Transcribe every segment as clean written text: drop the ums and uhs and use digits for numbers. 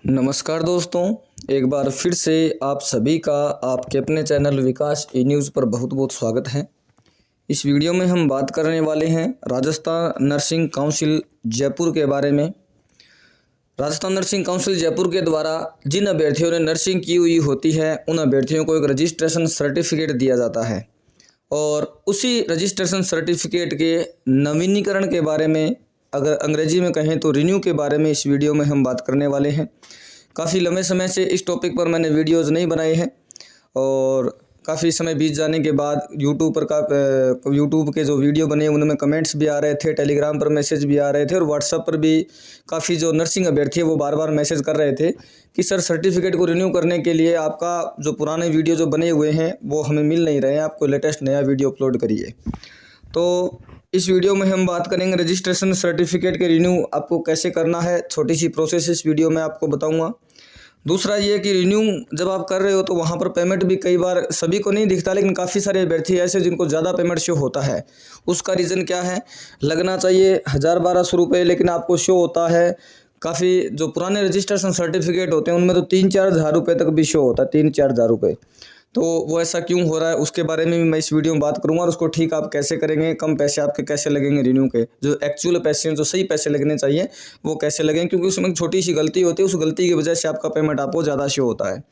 नमस्कार दोस्तों, एक बार फिर से आप सभी का आपके अपने चैनल विकास ई न्यूज़ पर बहुत बहुत स्वागत है। इस वीडियो में हम बात करने वाले हैं राजस्थान नर्सिंग काउंसिल जयपुर के बारे में। राजस्थान नर्सिंग काउंसिल जयपुर के द्वारा जिन अभ्यर्थियों ने नर्सिंग की हुई होती है उन अभ्यर्थियों को एक रजिस्ट्रेशन सर्टिफिकेट दिया जाता है और उसी रजिस्ट्रेशन सर्टिफिकेट के नवीनीकरण के बारे में, अगर अंग्रेजी में कहें तो रिन्यू के बारे में इस वीडियो में हम बात करने वाले हैं। काफ़ी लंबे समय से इस टॉपिक पर मैंने वीडियोज़ नहीं बनाए हैं और काफ़ी समय बीत जाने के बाद यूट्यूब के जो वीडियो बने उनमें कमेंट्स भी आ रहे थे, टेलीग्राम पर मैसेज भी आ रहे थे और व्हाट्सएप पर भी काफ़ी जो नर्सिंग अभ्यर्थी है वो बार बार मैसेज कर रहे थे कि सर सर्टिफिकेट को रिन्यू करने के लिए आपका जो पुराने वीडियो जो बने हुए हैं वो हमें मिल नहीं रहे हैं, आपको लेटेस्ट नया वीडियो अपलोड करिए। तो इस वीडियो में हम बात करेंगे रजिस्ट्रेशन सर्टिफिकेट के रिन्यू आपको कैसे करना है। छोटी सी प्रोसेस इस वीडियो में आपको बताऊंगा। दूसरा ये कि रिन्यू जब आप कर रहे हो तो वहाँ पर पेमेंट भी कई बार सभी को नहीं दिखता, लेकिन काफ़ी सारे अभ्यर्थी ऐसे जिनको ज़्यादा पेमेंट शो होता है। उसका रीज़न क्या है? लगना चाहिए 1000-1200 रुपये, लेकिन आपको शो होता है काफ़ी जो पुराने रजिस्ट्रेशन सर्टिफिकेट होते हैं उनमें तो 3-4 हज़ार रुपये तक भी शो होता है, 3-4 हज़ार रुपये। तो वो ऐसा क्यों हो रहा है उसके बारे में भी मैं इस वीडियो में बात करूंगा और उसको ठीक आप कैसे करेंगे, कम पैसे आपके कैसे लगेंगे रिन्यू के, जो एक्चुअल पैसे हैं, जो सही पैसे लगने चाहिए वो कैसे लगेंगे, क्योंकि उसमें एक छोटी सी गलती होती है, उस गलती की वजह से आपका पेमेंट आपको ज़्यादा शो होता है।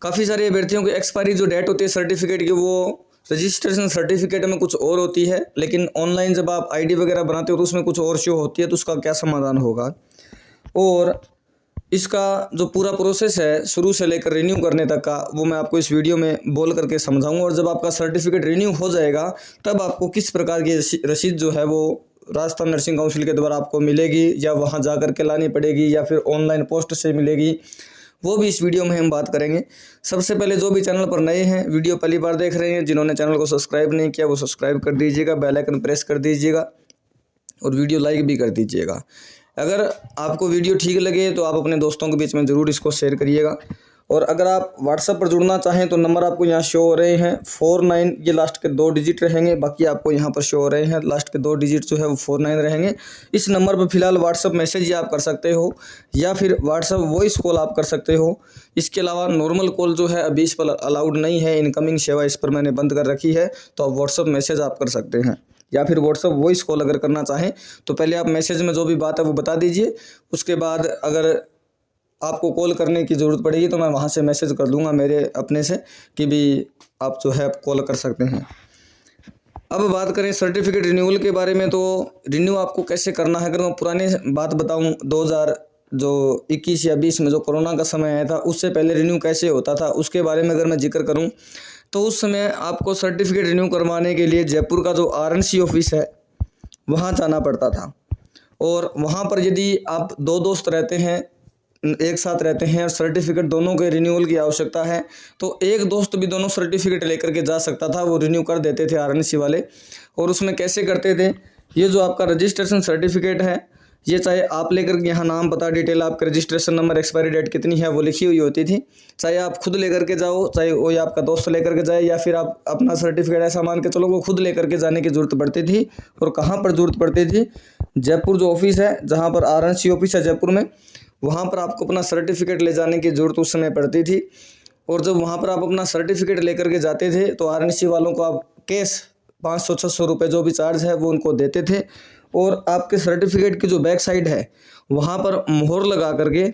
काफ़ी सारे अभ्यर्थियों की एक्सपायरी जो डेट होती है सर्टिफिकेट की वो रजिस्ट्रेशन सर्टिफिकेट में कुछ और होती है, लेकिन ऑनलाइन जब आप ID वगैरह बनाते हो तो उसमें कुछ और शो होती है। तो उसका क्या समाधान होगा और इसका जो पूरा प्रोसेस है शुरू से लेकर रिन्यू करने तक का, वो मैं आपको इस वीडियो में बोल करके समझाऊंगा। और जब आपका सर्टिफिकेट रिन्यू हो जाएगा तब आपको किस प्रकार की रसीद जो है वो राजस्थान नर्सिंग काउंसिल के द्वारा आपको मिलेगी, या वहां जा कर के लानी पड़ेगी, या फिर ऑनलाइन पोस्ट से मिलेगी, वो भी इस वीडियो में हम बात करेंगे। सबसे पहले जो भी चैनल पर नए हैं, वीडियो पहली बार देख रहे हैं, जिन्होंने चैनल को सब्सक्राइब नहीं किया वो सब्सक्राइब कर दीजिएगा, बेल आइकन प्रेस कर दीजिएगा और वीडियो लाइक भी कर दीजिएगा। अगर आपको वीडियो ठीक लगे तो आप अपने दोस्तों के बीच में ज़रूर इसको शेयर करिएगा। और अगर आप व्हाट्सएप पर जुड़ना चाहें तो नंबर आपको यहाँ शो हो रहे हैं 49, ये लास्ट के 2 डिजिट रहेंगे, बाकी आपको यहाँ पर शो हो रहे हैं लास्ट के 2 डिजिट जो है वो 49 रहेंगे। इस नंबर पर फिलहाल व्हाट्सएप मैसेज ही आप कर सकते हो या फिर व्हाट्सएप वॉइस कॉल आप कर सकते हो। इसके अलावा नॉर्मल कॉल जो है अभी इस पर अलाउड नहीं है, इनकमिंग सेवा इस पर मैंने बंद कर रखी है, तो आप व्हाट्सएप मैसेज आप कर सकते हैं या फिर व्हाट्सएप वॉइस कॉल अगर करना चाहें तो पहले आप मैसेज में जो भी बात है वो बता दीजिए। उसके बाद अगर आपको कॉल करने की ज़रूरत पड़ेगी तो मैं वहाँ से मैसेज कर दूंगा मेरे अपने से कि भी आप जो है कॉल कर सकते हैं। अब बात करें सर्टिफिकेट रिन्यूअल के बारे में, तो रिन्यू आपको कैसे करना है। अगर मैं पुरानी बात बताऊँ 2021 या 20 में जो कोरोना का समय आया था उससे पहले रिन्यू कैसे होता था उसके बारे में अगर मैं जिक्र करूँ तो उस समय आपको सर्टिफिकेट रिन्यू करवाने के लिए जयपुर का जो RNC ऑफिस है वहाँ जाना पड़ता था। और वहाँ पर यदि आप 2 दोस्त रहते हैं, एक साथ रहते हैं और सर्टिफिकेट दोनों के रिन्यूअल की आवश्यकता है तो एक दोस्त भी दोनों सर्टिफिकेट लेकर के जा सकता था, वो रिन्यू कर देते थे RNC वाले। और उसमें कैसे करते थे, ये जो आपका रजिस्ट्रेशन सर्टिफिकेट है ये चाहे आप लेकर के यहाँ नाम पता डिटेल आपका रजिस्ट्रेशन नंबर एक्सपायरी डेट कितनी है वो लिखी हुई होती थी, चाहे आप खुद लेकर के जाओ, चाहे वो आपका दोस्त लेकर के जाए, या फिर आप अपना सर्टिफिकेट ऐसा मान के चलो वो खुद लेकर के जाने की ज़रूरत पड़ती थी। और कहाँ पर ज़रूरत पड़ती थी? जयपुर जो ऑफिस है, जहाँ पर RNC ऑफिस है जयपुर में, वहाँ पर आपको अपना सर्टिफिकेट ले जाने की ज़रूरत उस समय पड़ती थी। और जब वहाँ पर आप अपना सर्टिफिकेट लेकर के जाते थे तो RNC वालों को आप कैश 500-600 रुपये जो भी चार्ज है वो उनको देते थे। और आपके सर्टिफिकेट की जो बैक साइड है वहाँ पर मोहर लगा करके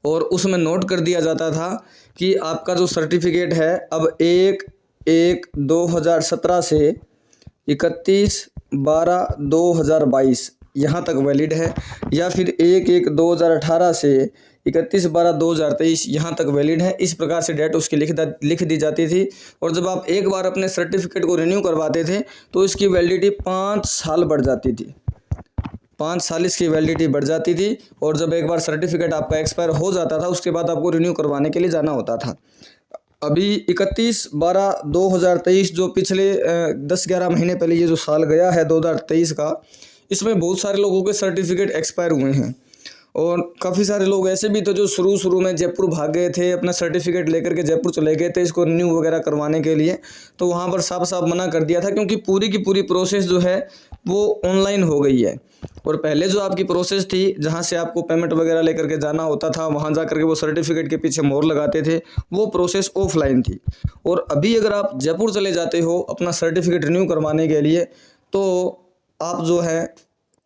और उसमें नोट कर दिया जाता था कि आपका जो सर्टिफिकेट है अब 1/1/2017 से 31/12/2022 यहाँ तक वैलिड है, या फिर 1/1/2018 से 31/12/2023 यहाँ तक वैलिड है। इस प्रकार से डेट उसकी लिख दी जाती थी। और जब आप एक बार अपने सर्टिफिकेट को रिन्यू करवाते थे तो इसकी वैलिडिटी 5 साल बढ़ जाती थी, 5 साल इसकी वैलिडिटी बढ़ जाती थी। और जब एक बार सर्टिफिकेट आपका एक्सपायर हो जाता था उसके बाद आपको रिन्यू करवाने के लिए जाना होता था। अभी 31/12/2023 जो पिछले 10-11 महीने पहले ये जो साल गया है 2023 का, इसमें बहुत सारे लोगों के सर्टिफिकेट एक्सपायर हुए हैं। और काफ़ी सारे लोग ऐसे भी थे जो शुरू में जयपुर भाग गए थे, अपना सर्टिफिकेट लेकर के जयपुर चले गए थे इसको रिन्यू वगैरह करवाने के लिए। तो वहाँ पर साफ साफ मना कर दिया था, क्योंकि पूरी की पूरी प्रोसेस जो है वो ऑनलाइन हो गई है। और पहले जो आपकी प्रोसेस थी, जहाँ से आपको पेमेंट वगैरह लेकर के जाना होता था, वहाँ जा करके वो सर्टिफिकेट के पीछे मोहर लगाते थे, वो प्रोसेस ऑफलाइन थी। और अभी अगर आप जयपुर चले जाते हो अपना सर्टिफिकेट रिन्यू करवाने के लिए, तो आप जो है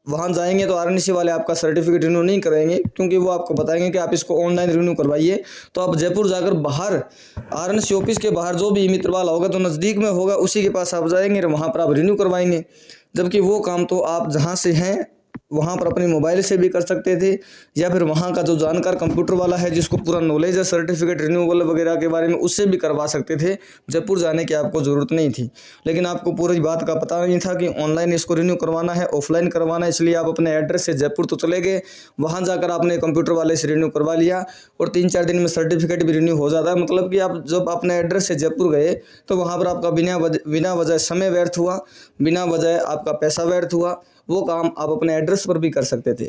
वहाँ जाएंगे तो आरएनसी वाले आपका सर्टिफिकेट रिन्यू नहीं करेंगे, क्योंकि वो आपको बताएंगे कि आप इसको ऑनलाइन रिन्यू करवाइए। तो आप जयपुर जाकर बाहर आरएनसी ऑफिस के बाहर जो भी मित्र वाला होगा, तो नज़दीक में होगा, उसी के पास आप जाएंगे और वहाँ पर आप रिन्यू करवाएंगे। जबकि वो काम तो आप जहाँ से हैं वहाँ पर अपने मोबाइल से भी कर सकते थे, या फिर वहाँ का जो जानकार कंप्यूटर वाला है जिसको पूरा नॉलेज है सर्टिफिकेट रिन्यूअल वगैरह के बारे में, उससे भी करवा सकते थे। जयपुर जाने की आपको ज़रूरत नहीं थी। लेकिन आपको पूरी बात का पता नहीं था कि ऑनलाइन इसको रिन्यू करवाना है, ऑफलाइन करवाना है, इसलिए आप अपने एड्रेस से जयपुर तो चले गए, वहाँ जाकर आपने कंप्यूटर वाले से रिन्यू करवा लिया और 3-4 दिन में सर्टिफिकेट भी रिन्यू हो जाता है। मतलब कि आप जब अपने एड्रेस से जयपुर गए तो वहाँ पर आपका बिना वजह समय व्यर्थ हुआ, बिना वजह आपका पैसा व्यर्थ हुआ। वो काम आप अपने एड्रेस पर भी कर सकते थे।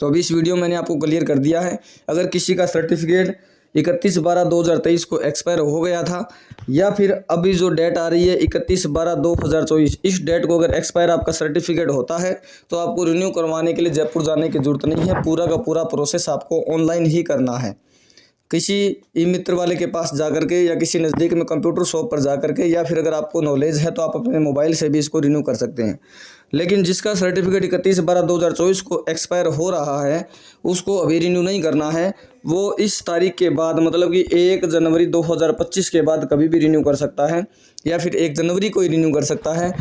तो अभी इस वीडियो मैंने आपको क्लियर कर दिया है। अगर किसी का सर्टिफिकेट 31/12/2023 को एक्सपायर हो गया था, या फिर अभी जो डेट आ रही है 31/12/2024, इस डेट को अगर एक्सपायर आपका सर्टिफिकेट होता है तो आपको रिन्यू करवाने के लिए जयपुर जाने की ज़रूरत नहीं है। पूरा का पूरा प्रोसेस आपको ऑनलाइन ही करना है। किसी ई मित्र वाले के पास जा करके, या किसी नज़दीक में कंप्यूटर शॉप पर जा करके, या फिर अगर आपको नॉलेज है तो आप अपने मोबाइल से भी इसको रिन्यू कर सकते हैं। लेकिन जिसका सर्टिफिकेट 31/12/2024 को एक्सपायर हो रहा है, उसको अभी रिन्यू नहीं करना है। वो इस तारीख के बाद, मतलब कि 1 जनवरी 2025 के बाद कभी भी रिन्यू कर सकता है, या फिर 1 जनवरी को ही रिन्यू कर सकता है।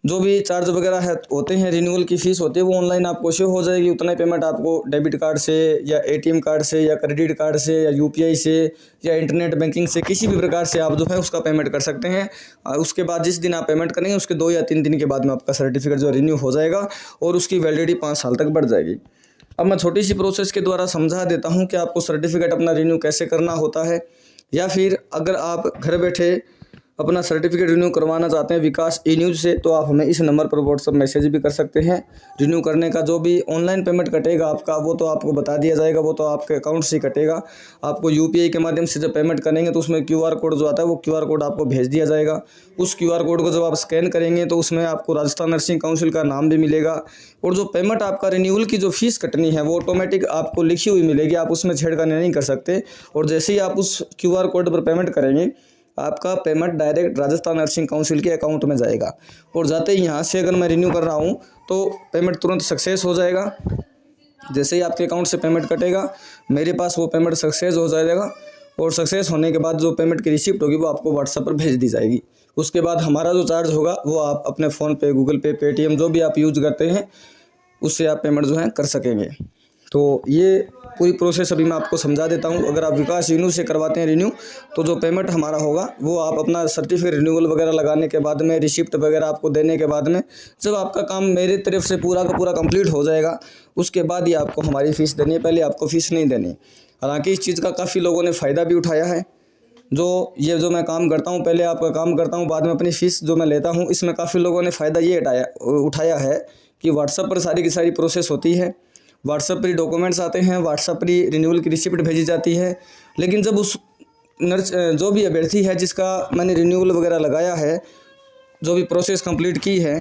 जो भी चार्ज वगैरह है होते हैं, रिन्यूअल की फ़ीस होती है, वो ऑनलाइन आपको शो हो जाएगी। उतना ही पेमेंट आपको डेबिट कार्ड से या एटीएम कार्ड से या क्रेडिट कार्ड से या यूपीआई से या इंटरनेट बैंकिंग से, किसी भी प्रकार से आप जो है उसका पेमेंट कर सकते हैं। उसके बाद जिस दिन आप पेमेंट करेंगे उसके 2 या 3 दिन के बाद में आपका सर्टिफिकेट जो रिन्यू हो जाएगा और उसकी वैलिडिटी 5 साल तक बढ़ जाएगी। अब मैं छोटी सी प्रोसेस के द्वारा समझा देता हूँ कि आपको सर्टिफिकेट अपना रिन्यू कैसे करना होता है। या फिर अगर आप घर बैठे अपना सर्टिफिकेट रिन्यू करवाना चाहते हैं विकास ई न्यूज़ से, तो आप हमें इस नंबर पर व्हाट्सएप मैसेज भी कर सकते हैं। रिन्यू करने का जो भी ऑनलाइन पेमेंट कटेगा आपका, वो तो आपको बता दिया जाएगा, वो तो आपके अकाउंट से कटेगा। आपको यूपीआई के माध्यम से जब पेमेंट करेंगे तो उसमें QR कोड जो आता है, वो QR कोड आपको भेज दिया जाएगा। उस QR कोड को जब आप स्कैन करेंगे तो उसमें आपको राजस्थान नर्सिंग काउंसिल का नाम भी मिलेगा, और जो पेमेंट आपका रिन्यूअल की जो फीस कटनी है वो ऑटोमेटिक आपको लिखी हुई मिलेगी। आप उसमें छेड़खानी नहीं कर सकते। और जैसे ही आप उस QR कोड पर पेमेंट करेंगे, आपका payment direct Rajasthan nursing council के अकाउंट में जाएगा। और जाते ही यहाँ से अगर मैं रिन्यू कर रहा हूँ तो पेमेंट तुरंत सक्सेस हो जाएगा। जैसे ही आपके अकाउंट से पेमेंट कटेगा, मेरे पास वो पेमेंट सक्सेस हो जाएगा, और सक्सेस होने के बाद जो पेमेंट की रिसिप्ट होगी वो आपको व्हाट्सएप पर भेज दी जाएगी। उसके बाद हमारा जो चार्ज होगा वो आप अपने फ़ोन पे, गूगल पे, पेटीएम जो भी आप यूज करते हैं उससे आप पेमेंट जो है कर सकेंगे। तो ये पूरी प्रोसेस अभी मैं आपको समझा देता हूँ। अगर आप विकास ई न्यूज़ से करवाते हैं रिन्यू, तो जो पेमेंट हमारा होगा वो आप अपना सर्टिफिकेट रिन्यूअल वगैरह लगाने के बाद में, रिसिप्ट वगैरह आपको देने के बाद में, जब आपका काम मेरी तरफ से पूरा का पूरा कंप्लीट हो जाएगा, उसके बाद ही आपको हमारी फ़ीस देनी है। पहले आपको फ़ीस नहीं देनी। हालांकि इस चीज़ का काफ़ी लोगों ने फ़ायदा भी उठाया है। जो मैं काम करता हूँ, पहले आपका काम करता हूँ, बाद में अपनी फ़ीस जो मैं लेता हूँ, इसमें काफ़ी लोगों ने फ़ायदा ये उठाया है कि व्हाट्सएप पर सारी की सारी प्रोसेस होती है, व्हाट्सएप पर ही डॉक्यूमेंट्स आते हैं, व्हाट्सएप पर ही रिन्यूअल की रिसिप्ट भेजी जाती है। लेकिन जब उस जो भी अभ्यर्थी है जिसका मैंने रिन्यूअल वगैरह लगाया है, जो भी प्रोसेस कंप्लीट की है,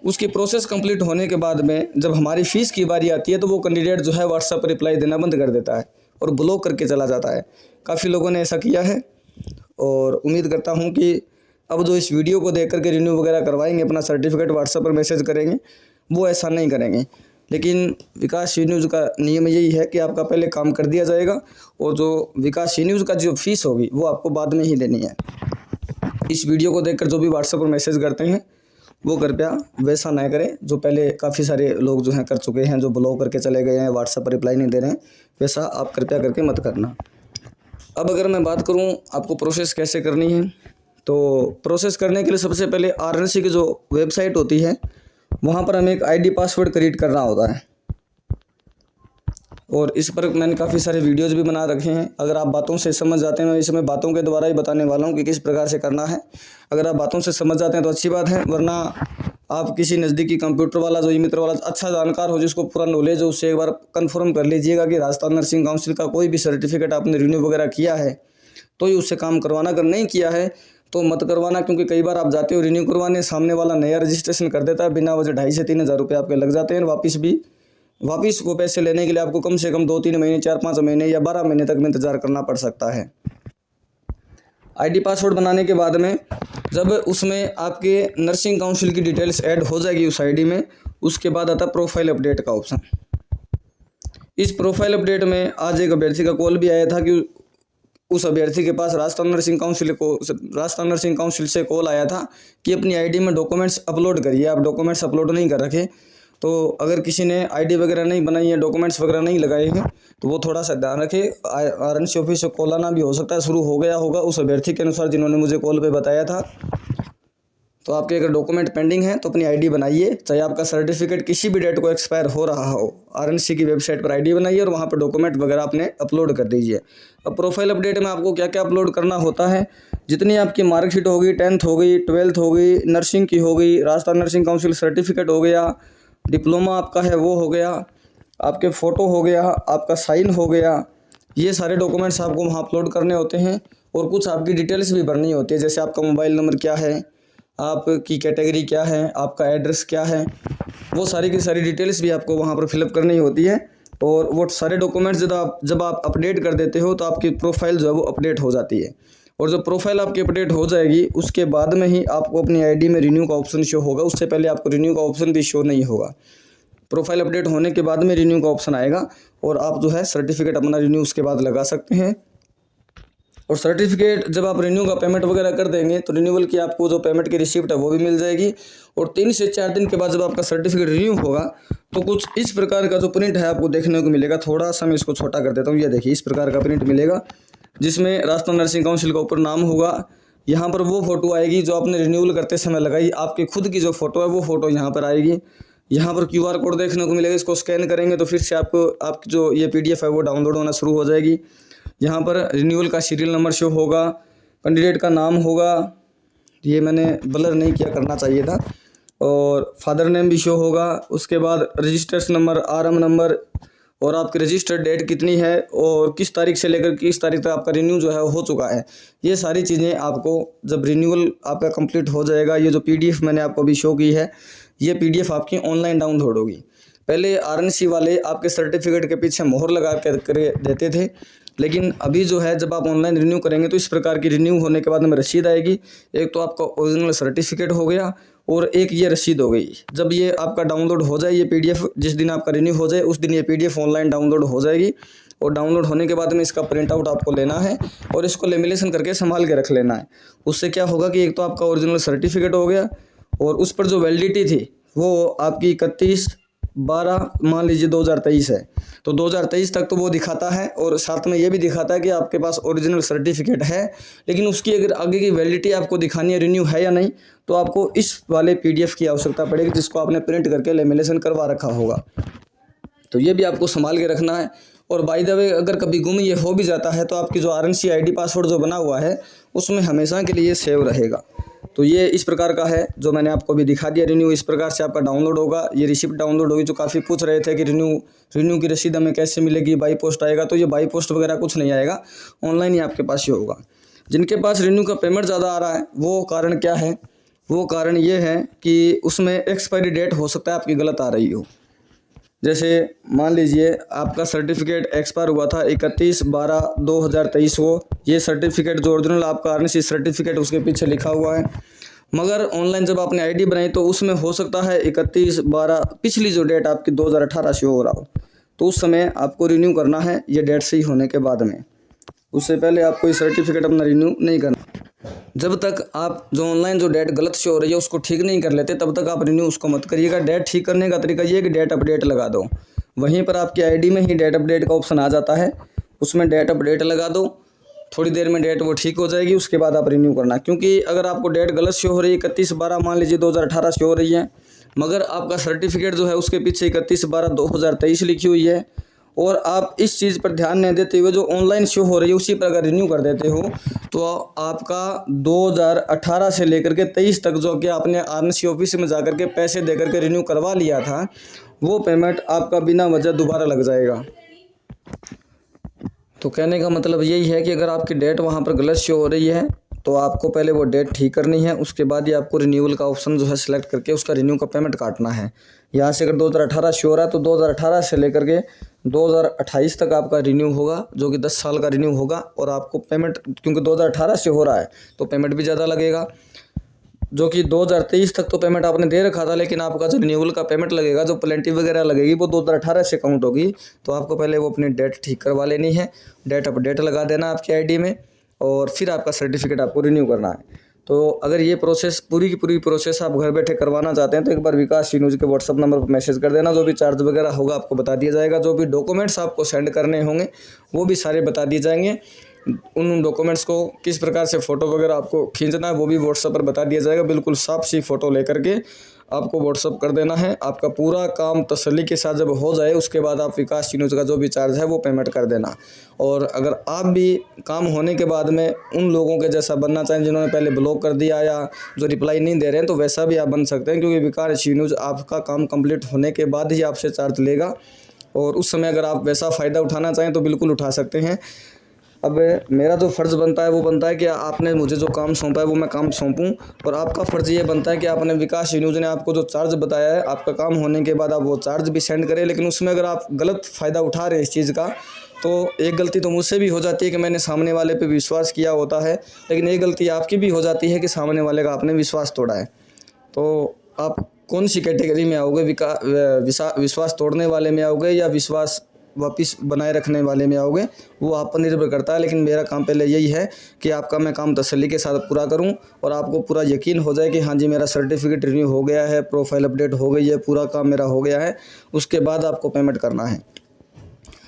उसकी प्रोसेस कंप्लीट होने के बाद में जब हमारी फ़ीस की बारी आती है तो वो कैंडिडेट जो है व्हाट्सएप पर रिप्लाई देना बंद कर देता है और ब्लॉक करके चला जाता है। काफ़ी लोगों ने ऐसा किया है, और उम्मीद करता हूँ कि अब जो इस वीडियो को देख करके रिन्यू वगैरह करवाएंगे, अपना सर्टिफिकेट व्हाट्सएप पर मैसेज करेंगे, वो ऐसा नहीं करेंगे। लेकिन विकास ई न्यूज़ का नियम यही है कि आपका पहले काम कर दिया जाएगा, और जो विकास ई न्यूज़ का जो फीस होगी वो आपको बाद में ही देनी है। इस वीडियो को देखकर जो भी व्हाट्सएप पर मैसेज करते हैं वो कृपया वैसा ना करें। जो पहले काफ़ी सारे लोग जो हैं कर चुके हैं, जो ब्लॉक करके चले गए हैं, व्हाट्सएप पर रिप्लाई नहीं दे रहे हैं, वैसा आप कृपया करके मत करना। अब अगर मैं बात करूं आपको प्रोसेस कैसे करनी है, तो प्रोसेस करने के लिए सबसे पहले आरएनसी की जो वेबसाइट होती है वहाँ पर हमें एक आईडी पासवर्ड क्रिएट करना होता है, और इस पर मैंने काफ़ी सारे वीडियोज़ भी बना रखे हैं। अगर आप बातों से समझ जाते हैं, मैं इसमें बातों के द्वारा ही बताने वाला हूँ कि किस प्रकार से करना है। अगर आप बातों से समझ जाते हैं तो अच्छी बात है, वरना आप किसी नज़दीकी कंप्यूटर वाला जो ई मित्र वाला अच्छा जानकार हो, जिसको पूरा नॉलेज हो, उससे एक बार कंफर्म कर लीजिएगा कि राजस्थान नर्सिंग काउंसिल का कोई भी सर्टिफिकेट आपने रिन्यू वगैरह किया है तो ही उससे काम करवाना। अगर नहीं किया है तो मत करवाना, क्योंकि कई बार आप जाते हो रिन्यू करवाने, सामने वाला नया रजिस्ट्रेशन कर देता है, बिना वजह 2,500 से 3,000 रुपये आपके लग जाते हैं। वापस वो पैसे लेने के लिए आपको कम से कम 2-3 महीने, 4-5 महीने या 12 महीने तक में इंतज़ार करना पड़ सकता है। आईडी पासवर्ड बनाने के बाद में जब उसमें आपके नर्सिंग काउंसिल की डिटेल्स ऐड हो जाएगी उस आईडी में, उसके बाद आता प्रोफाइल अपडेट का ऑप्शन। इस प्रोफाइल अपडेट में आज एक अभ्यर्थी का कॉल भी आया था कि उस अभ्यर्थी के पास राजस्थान नर्सिंग काउंसिल से कॉल आया था कि अपनी आईडी में डॉक्यूमेंट्स अपलोड करिए। आप डॉक्यूमेंट्स अपलोड नहीं कर रखे, तो अगर किसी ने आईडी वगैरह नहीं बनाई है, डॉक्यूमेंट्स वगैरह नहीं लगाए हैं, तो वो थोड़ा सा ध्यान रखें। आरएनसी ऑफिस से कॉल आना भी हो सकता है, शुरू हो गया होगा उस अभ्यर्थी के अनुसार जिन्होंने मुझे कॉल पे बताया था। तो आपके अगर डॉक्यूमेंट पेंडिंग है तो अपनी आईडी बनाइए, चाहे आपका सर्टिफिकेट किसी भी डेट को एक्सपायर हो रहा हो, आरएनसी की वेबसाइट पर आईडी बनाइए और वहाँ पर डॉक्यूमेंट वगैरह आपने अपलोड कर दीजिए। अब प्रोफाइल अपडेट में आपको क्या क्या अपलोड करना होता है, जितनी आपकी मार्कशीट होगी, 10th हो गई, 12th हो गई, नर्सिंग की हो गई, राजस्थान नर्सिंग काउंसिल सर्टिफिकेट हो गया, डिप्लोमा आपका है वो हो गया, आपके फ़ोटो हो गया, आपका साइन हो गया, ये सारे डॉक्यूमेंट्स आपको वहाँ अपलोड करने होते हैं। और कुछ आपकी डिटेल्स भी भरनी होती है, जैसे आपका मोबाइल नंबर क्या है, आपकी कैटेगरी क्या है, आपका एड्रेस क्या है, वो सारी की सारी डिटेल्स भी आपको वहाँ पर फिलअप करनी होती है। और वो सारे डॉक्यूमेंट्स जब आप अपडेट कर देते हो तो आपकी प्रोफाइल जो है वो अपडेट हो जाती है। और जब प्रोफाइल आपकी अपडेट हो जाएगी उसके बाद में ही आपको अपनी आईडी में रिन्यू का ऑप्शन शो होगा, उससे पहले आपको रिन्यू का ऑप्शन भी शो नहीं होगा। प्रोफाइल अपडेट होने के बाद में रिन्यू का ऑप्शन आएगा और आप जो है सर्टिफिकेट अपना रिन्यू उसके बाद लगा सकते हैं। और सर्टिफिकेट जब आप रिन्यू का पेमेंट वगैरह कर देंगे तो रिन्यूअल की आपको जो पेमेंट की रिसिप्ट है वो भी मिल जाएगी। और 3 से 4 दिन के बाद जब आपका सर्टिफिकेट रिन्यू होगा तो कुछ इस प्रकार का जो प्रिंट है आपको देखने को मिलेगा। थोड़ा सा मैं इसको छोटा कर देता हूँ, ये देखिए इस प्रकार का प्रिंट मिलेगा, जिसमें राजस्थान नर्सिंग काउंसिल का ऊपर नाम होगा। यहाँ पर वो फ़ोटो आएगी जो आपने रिन्यूअल करते समय लगाई, आपकी खुद की जो फ़ोटो है वो फ़ोटो यहाँ पर आएगी। यहाँ पर QR कोड देखने को मिलेगा, इसको स्कैन करेंगे तो फिर से आपकी जो ये PDF है वो डाउनलोड होना शुरू हो जाएगी। यहाँ पर रिन्यूअल का सीरियल नंबर शो होगा, कैंडिडेट का नाम होगा, ये मैंने ब्लर नहीं किया, करना चाहिए था, और फादर नेम भी शो होगा। उसके बाद रजिस्ट्रेशन नंबर, RM नंबर, और आपकी रजिस्टर्ड डेट कितनी है और किस तारीख से लेकर किस तारीख तक आपका रिन्यू जो है हो चुका है। ये सारी चीज़ें आपको जब रिन्यूअल आपका कंप्लीट हो जाएगा, ये जो PDF मैंने आपको अभी शो की है, ये PDF आपकी ऑनलाइन डाउनलोड होगी। पहले RNC वाले आपके सर्टिफिकेट के पीछे मोहर लगा कर देते थे, लेकिन अभी जो है जब आप ऑनलाइन रिन्यू करेंगे तो इस प्रकार की रिन्यू होने के बाद में रसीद आएगी। एक तो आपका ओरिजिनल सर्टिफिकेट हो गया और एक ये रसीद हो गई। जब ये आपका डाउनलोड हो जाए, ये PDF जिस दिन आपका रिन्यू हो जाए उस दिन ये PDF ऑनलाइन डाउनलोड हो जाएगी। और डाउनलोड होने के बाद में इसका प्रिंट आउट आपको लेना है और इसको लेमिनेशन करके संभाल के रख लेना है। उससे क्या होगा कि एक तो आपका ओरिजिनल सर्टिफिकेट हो गया और उस पर जो वैलिडिटी थी वो आपकी 31/12 मान लीजिए 2023 है, तो 2023 तक तो वो दिखाता है और साथ में ये भी दिखाता है कि आपके पास ओरिजिनल सर्टिफिकेट है। लेकिन उसकी अगर आगे की वैलिडिटी आपको दिखानी है, रिन्यू है या नहीं, तो आपको इस वाले PDF की आवश्यकता पड़ेगी जिसको आपने प्रिंट करके लेमिनेशन करवा रखा होगा। तो ये भी आपको संभाल के रखना है। और बाय द वे अगर कभी गुम ये हो भी जाता है तो आपकी जो RNC ID पासवर्ड जो बना हुआ है उसमें हमेशा के लिए सेव रहेगा। तो ये इस प्रकार का है जो मैंने आपको अभी दिखा दिया। रिन्यू इस प्रकार से आपका डाउनलोड होगा। ये रिसिप्ट डाउनलोड होगी, जो काफ़ी पूछ रहे थे कि रिन्यू की रसीद हमें कैसे मिलेगी, बाई पोस्ट आएगा, तो ये बाई पोस्ट वगैरह कुछ नहीं आएगा, ऑनलाइन ही आपके पास ये होगा। जिनके पास रिन्यू का पेमेंट ज़्यादा आ रहा है वो कारण क्या है, वो कारण ये है कि उसमें एक्सपायरी डेट हो सकता है आपकी गलत आ रही हो। जैसे मान लीजिए आपका सर्टिफिकेट एक्सपायर हुआ था 31/12/2023 को, ये सर्टिफिकेट जो ओरिजिनल आपका RNC सर्टिफिकेट उसके पीछे लिखा हुआ है, मगर ऑनलाइन जब आपने ID बनाई तो उसमें हो सकता है 31/12 पिछली जो डेट आपकी 2018 से हो रहा हो, तो उस समय आपको रिन्यू करना है ये डेट सही होने के बाद में। उससे पहले आपको ये सर्टिफिकेट अपना रिन्यू नहीं करना। जब तक आप जो ऑनलाइन जो डेट गलत शो हो रही है उसको ठीक नहीं कर लेते तब तक आप रिन्यू उसको मत करिएगा। डेट ठीक करने का तरीका ये है कि डेट अपडेट लगा दो, वहीं पर आपकी ID में ही डेट अपडेट का ऑप्शन आ जाता है, उसमें डेट अपडेट लगा दो, थोड़ी देर में डेट वो ठीक हो जाएगी, उसके बाद आप रिन्यू करना। क्योंकि अगर आपको डेट गलत शो हो रही है 31/12 मान लीजिए 2018 शो हो रही है, मगर आपका सर्टिफिकेट जो है उसके पीछे 31/12/2023 लिखी हुई है और आप इस चीज़ पर ध्यान नहीं देते हुए जो ऑनलाइन शो हो रही है उसी पर अगर रिन्यू कर देते हो तो आपका 2018 से लेकर के 23 तक जो कि आपने आरएनसी ऑफिस में जाकर के पैसे दे करके रिन्यू करवा लिया था, वो पेमेंट आपका बिना वजह दोबारा लग जाएगा। तो कहने का मतलब यही है कि अगर आपकी डेट वहाँ पर गलत शो हो रही है तो आपको पहले वो डेट ठीक करनी है, उसके बाद ही आपको रिन्यूअल का ऑप्शन जो है सिलेक्ट करके उसका रिन्यू का पेमेंट काटना है। यहाँ से अगर 2018 शो हो रहा है तो 2018 से लेकर के 2028 तक आपका रिन्यू होगा, जो कि 10 साल का रिन्यू होगा। और आपको पेमेंट क्योंकि 2018 से हो रहा है तो पेमेंट भी ज़्यादा लगेगा, जो कि 2023 तक तो पेमेंट आपने दे रखा था, लेकिन आपका जो रिन्यूअल का पेमेंट लगेगा, जो प्लेंटी वगैरह लगेगी, वो 2018 से काउंट होगी। तो आपको पहले वो अपनी डेट ठीक करवा लेनी है, डेट अपडेट लगा देना आपकी आईडी में, और फिर आपका सर्टिफिकेट आपको रिन्यू करना है। तो अगर ये प्रोसेस पूरी की पूरी प्रोसेस आप घर बैठे करवाना चाहते हैं तो एक बार विकास न्यूज़ के व्हाट्सअप नंबर पर मैसेज कर देना। जो भी चार्ज वगैरह होगा आपको बता दिया जाएगा, जो भी डॉक्यूमेंट्स आपको सेंड करने होंगे वो भी सारे बता दिए जाएंगे। उन डॉक्यूमेंट्स को किस प्रकार से फ़ोटो वगैरह आपको खींचना है वो भी व्हाट्सएप पर बता दिया जाएगा। बिल्कुल साफ सी फ़ोटो लेकर के आपको व्हाट्सएप कर देना है। आपका पूरा काम तसल्ली के साथ जब हो जाए उसके बाद आप विकास न्यूज़ का जो भी चार्ज है वो पेमेंट कर देना। और अगर आप भी काम होने के बाद में उन लोगों के जैसा बनना चाहें जिन्होंने पहले ब्लॉक कर दिया या जो रिप्लाई नहीं दे रहे हैं, तो वैसा भी आप बन सकते हैं, क्योंकि विकास न्यूज़ आपका काम कंप्लीट होने के बाद ही आपसे चार्ज लेगा। और उस समय अगर आप वैसा फ़ायदा उठाना चाहें तो बिल्कुल उठा सकते हैं। अब मेरा जो फ़र्ज़ बनता है वो बनता है कि आपने मुझे जो काम सौंपा है वो मैं काम सौंपूं, और आपका फ़र्ज़ ये बनता है कि आपने विकास न्यूज़ ने आपको जो चार्ज बताया है आपका काम होने के बाद आप वो चार्ज भी सेंड करें। लेकिन उसमें अगर आप गलत फ़ायदा उठा रहे हैं इस चीज़ का, तो एक गलती तो मुझसे भी हो जाती है कि मैंने सामने वाले पे विश्वास किया होता है, लेकिन एक गलती आपकी भी हो जाती है कि सामने वाले का आपने विश्वास तोड़ा है। तो आप कौन सी कैटेगरी में आओगे, विश्वास तोड़ने वाले में आओगे या विश्वास वापस बनाए रखने वाले में आओगे, वो आप पर निर्भर करता है। लेकिन मेरा काम पहले यही है कि आपका मैं काम तसल्ली के साथ पूरा करूं और आपको पूरा यकीन हो जाए कि हाँ जी मेरा सर्टिफिकेट रिन्यू हो गया है, प्रोफाइल अपडेट हो गई है, पूरा काम मेरा हो गया है, उसके बाद आपको पेमेंट करना है।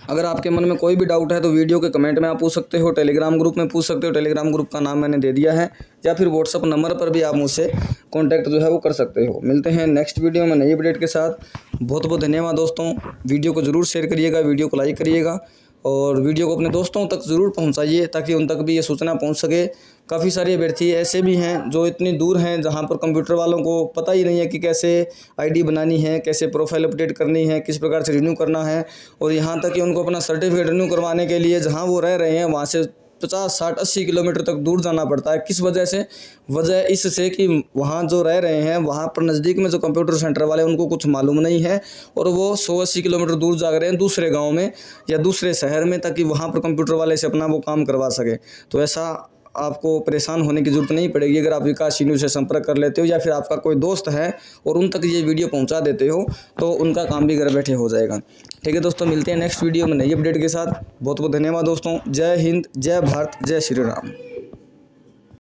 अगर आपके मन में कोई भी डाउट है तो वीडियो के कमेंट में आप पूछ सकते हो, टेलीग्राम ग्रुप में पूछ सकते हो, टेलीग्राम ग्रुप का नाम मैंने दे दिया है, या फिर व्हाट्सअप नंबर पर भी आप मुझसे कांटेक्ट जो है वो कर सकते हो। मिलते हैं नेक्स्ट वीडियो में नई अपडेट के साथ। बहुत बहुत धन्यवाद दोस्तों। वीडियो को ज़रूर शेयर करिएगा, वीडियो को लाइक करिएगा और वीडियो को अपने दोस्तों तक ज़रूर पहुंचाइए ताकि उन तक भी ये सूचना पहुंच सके। काफ़ी सारे अभ्यर्थी ऐसे भी हैं जो इतनी दूर हैं जहां पर कंप्यूटर वालों को पता ही नहीं है कि कैसे आईडी बनानी है, कैसे प्रोफाइल अपडेट करनी है, किस प्रकार से रिन्यू करना है। और यहाँ तक कि उनको अपना सर्टिफिकेट रिन्यू करवाने के लिए जहाँ वो रह रहे हैं वहाँ से 50, 60, 80 किलोमीटर तक दूर जाना पड़ता है। किस वजह से? वजह इससे कि वहाँ जो रह रहे हैं वहाँ पर नज़दीक में जो कंप्यूटर सेंटर वाले उनको कुछ मालूम नहीं है और वो 100-80 किलोमीटर दूर जा रहे हैं दूसरे गांव में या दूसरे शहर में, ताकि वहाँ पर कंप्यूटर वाले से अपना वो काम करवा सके। तो ऐसा आपको परेशान होने की ज़रूरत नहीं पड़ेगी अगर आप विकास न्यूज़ से संपर्क कर लेते हो या फिर आपका कोई दोस्त है और उन तक ये वीडियो पहुंचा देते हो तो उनका काम भी घर बैठे हो जाएगा। ठीक है दोस्तों, मिलते हैं नेक्स्ट वीडियो में नई अपडेट के साथ। बहुत बहुत धन्यवाद दोस्तों। जय हिंद, जय भारत, जय श्री राम।